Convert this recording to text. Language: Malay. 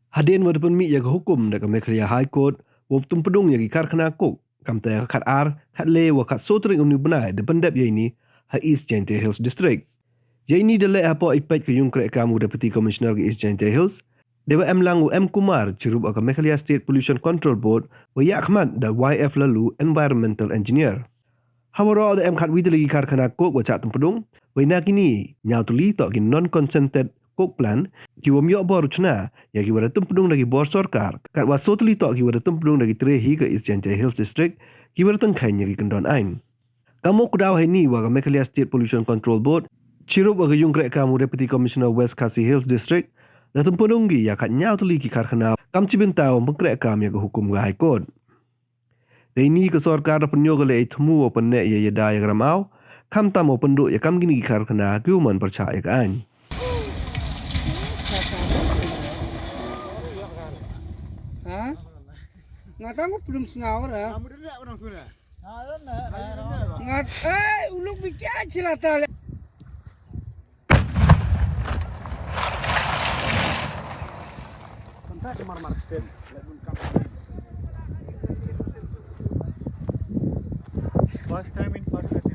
Hadin wadapun mi yaga hukum daga Mekhlaya High Court wa Tympdung yagi karkhana kok kamta khat ar khat le wa khat sotring unu benai de pendap yaini ha East Jaiñtia Hills district. Yaini de le apo ipet ke yung krek kamu deputy commissioner ke East Jaiñtia Hills. Dewa Lang M Kumar cirup aga Mekhlaya State Pollution Control Board wa ya Ahmad da YF lalu environmental engineer. Hawara ada khat wida lagi karkhana kok wa cak Tympdung wa ina kini nyau tuli tok ki non consented kok plan ki wa miok bor chuna ya ki wada Tympdung lagi bor sarkar kat wa sotli tok ki wada Tympdung lagi trehi ke East Jaiñtia Hills district ki wada tengkai nyagi kendon ain. Kamu kudaw ni wa ga Mekhlaya State Pollution Control Board cirup wa ga yung krek kamu deputy commissioner West Khasi Hills district da Tympdung gi ya kat nyau tuli ki karkhana kam cibintau mengkrek kam ya ga hukum ga high court. Ini ke sarkar penyoga le itmu open net ya yada ya gramau kam tam open do ya kam gini karkhana human percaya kan. Ha? Ngatang ko belum sengawar ya. Ngat uluk bikin cilata. Kontak mar-mar. First time in first